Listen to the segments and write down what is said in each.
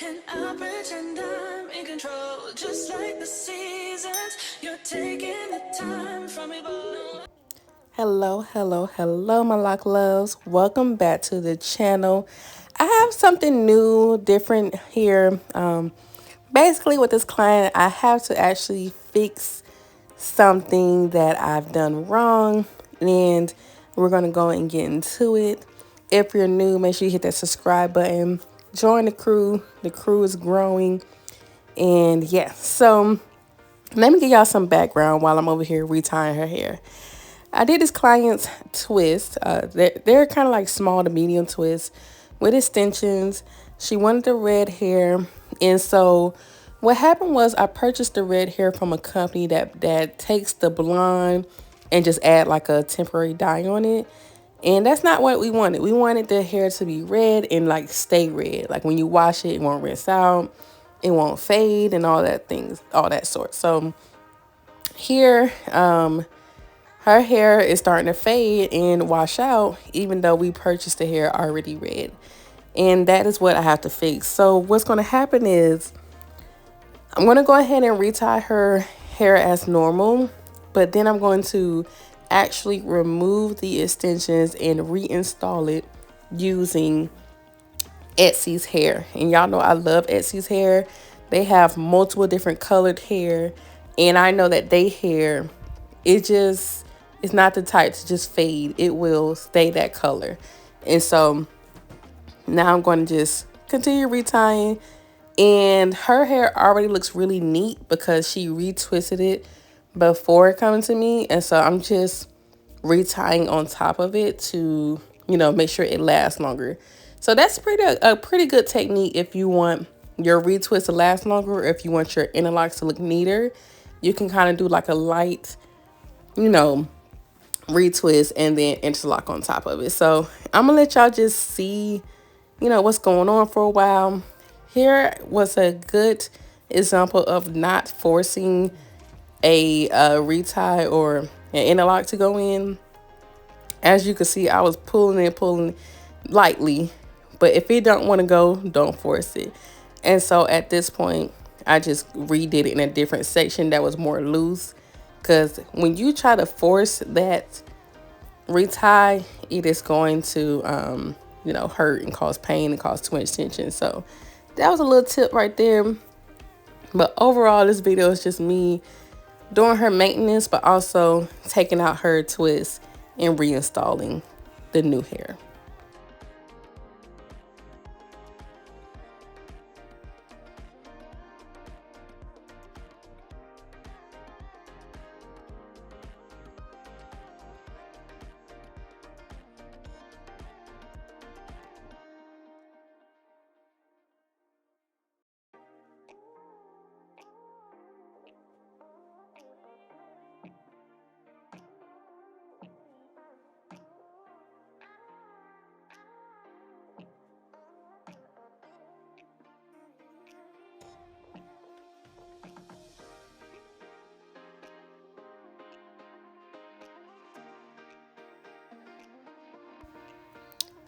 And I pretend I'm in control, just like the seasons. You're taking the time from me, but hello, hello, hello, my lock loves. Welcome back to the channel. I have something new, different here. Basically, with this client, I have to actually fix something that I've done wrong, and we're gonna go and get into it. If you're new, make sure you hit that subscribe button. Join the crew. The crew is growing, and yeah. So let me give y'all some background while I'm over here retying her hair. I did this client's twist. They're kind of like small to medium twists with extensions. She wanted the red hair. And so what happened was I purchased the red hair from a company that takes the blonde and just add like a temporary dye on it. And that's not what we wanted. We wanted the hair to be red and like stay red. Like when you wash it, it won't rinse out. It won't fade and all that things, all that sort. So here, her hair is starting to fade and wash out, even though we purchased the hair already red. And that is what I have to fix. So what's going to happen is I'm going to go ahead and retie her hair as normal, but then I'm going to actually remove the extensions and reinstall it using Exy's hair. And y'all know I love Exy's hair. They have multiple different colored hair, and I know that they hair, it's not the type to just fade. It will stay that color. And so now I'm going to just continue retying, and her hair already looks really neat because she retwisted it before coming to me. And so I'm just retying on top of it to, make sure it lasts longer. So that's a pretty good technique if you want your retwist to last longer, or if you want your interlocks to look neater. You can kind of do like a light, retwist and then interlock on top of it. So I'm gonna let y'all just see, what's going on for a while. Here was a good example of not forcing a retie or an interlock to go in. As you can see, I was pulling and pulling lightly, but if it don't want to go, don't force it. And so at this point, I just redid it in a different section that was more loose, because when you try to force that retie, it is going to hurt and cause pain and cause too much tension. So that was a little tip right there. But overall, this video is just me doing her maintenance, but also taking out her twist and reinstalling the new hair.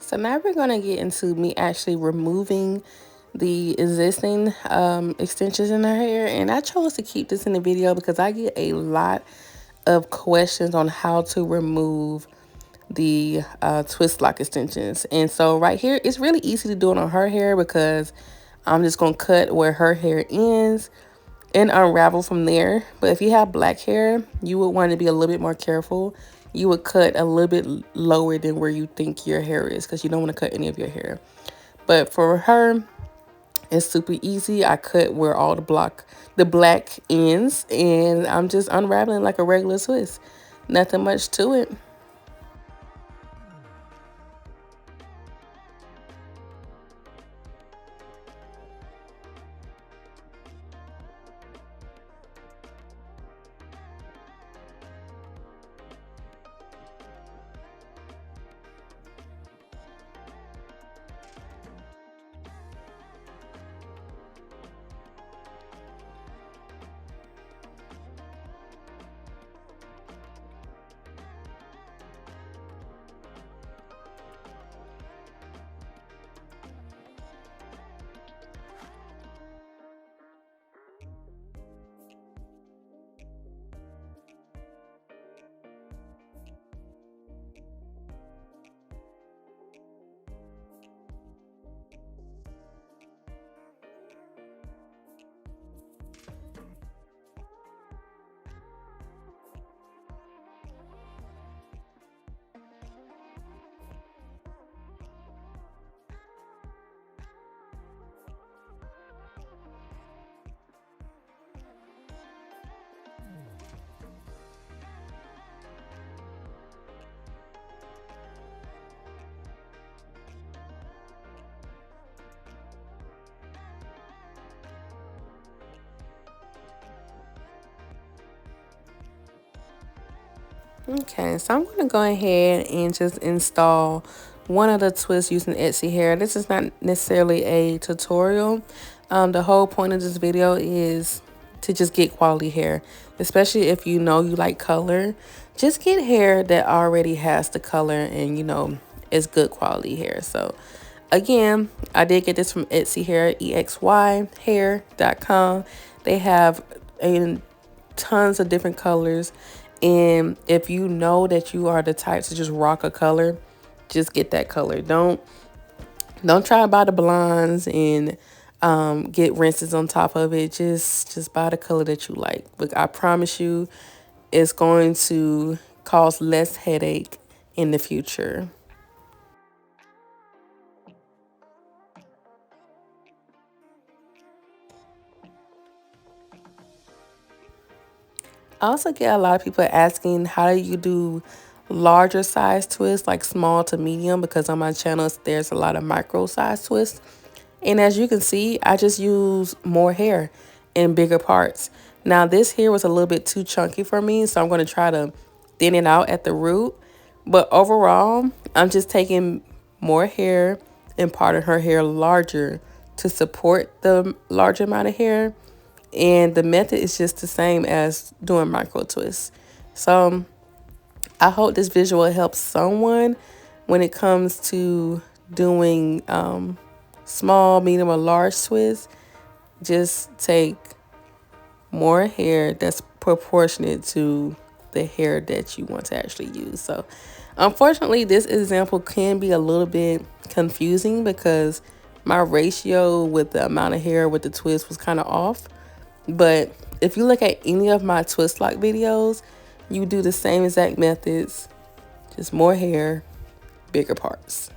So now we're going to get into me actually removing the existing extensions in her hair. And I chose to keep this in the video because I get a lot of questions on how to remove the twist lock extensions. And so right here, it's really easy to do it on her hair, because I'm just going to cut where her hair ends and unravel from there. But if you have black hair, you would want to be a little bit more careful. You would cut a little bit lower than where you think your hair is, because you don't want to cut any of your hair. But for her, it's super easy. I cut where all the black ends, and I'm just unraveling like a regular twist. Nothing much to it. Okay, so I'm going to go ahead and just install one of the twists using Exyhair. This is not necessarily a tutorial. The whole point of this video is to just get quality hair, especially if you know you like color. Just get hair that already has the color and is good quality hair. So again, I did get this from Exyhair, EXYhair.com. They have tons of different colors, and if you know that you are the type to just rock a color, just get that color. Don't try to buy the blondes and get rinses on top of it. Just buy the color that you like. But I promise you, it's going to cause less headache in the future. I also get a lot of people asking, how do you do larger size twists, like small to medium? Because on my channel, there's a lot of micro size twists. And as you can see, I just use more hair in bigger parts. Now, this here was a little bit too chunky for me, so I'm going to try to thin it out at the root. But overall, I'm just taking more hair and parting her hair larger to support the larger amount of hair. And the method is just the same as doing micro twists. So I hope this visual helps someone when it comes to doing small, medium, or large twists. Just take more hair that's proportionate to the hair that you want to actually use. So unfortunately, this example can be a little bit confusing because my ratio with the amount of hair with the twist was kind of off. But if you look at any of my twist lock videos, you do the same exact methods, just more hair, bigger parts.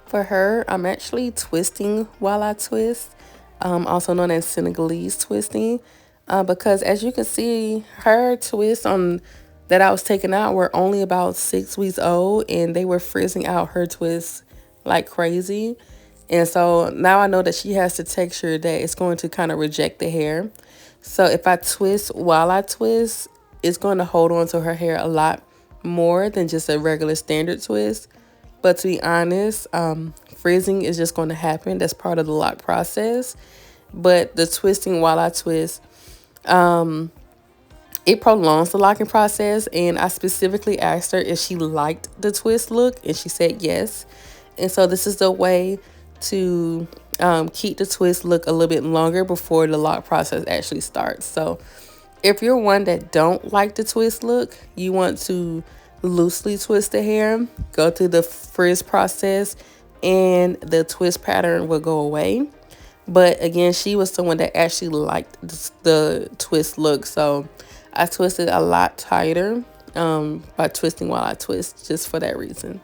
For her, I'm actually twisting while I twist, also known as Senegalese twisting, because as you can see, her twists on that I was taking out were only about 6 weeks old, and they were frizzing out her twists like crazy. And so now I know that she has the texture that it's going to kind of reject the hair. So if I twist while I twist, it's going to hold on to her hair a lot more than just a regular standard twist. But to be honest, frizzing is just going to happen. That's part of the lock process. But the twisting while I twist, it prolongs the locking process. And I specifically asked her if she liked the twist look, and she said yes. And so this is the way to keep the twist look a little bit longer before the lock process actually starts. So if you're one that don't like the twist look, you want to loosely twist the hair, go through the frizz process, and the twist pattern will go away. But again, she was someone that actually liked the twist look, so I twisted a lot tighter by twisting while I twist, just for that reason.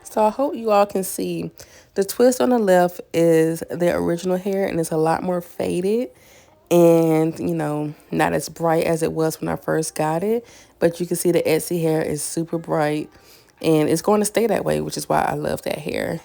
So I hope you all can see the twist on the left is the original hair, and it's a lot more faded and, not as bright as it was when I first got it. But you can see the Exyhair is super bright, and it's going to stay that way, which is why I love that hair.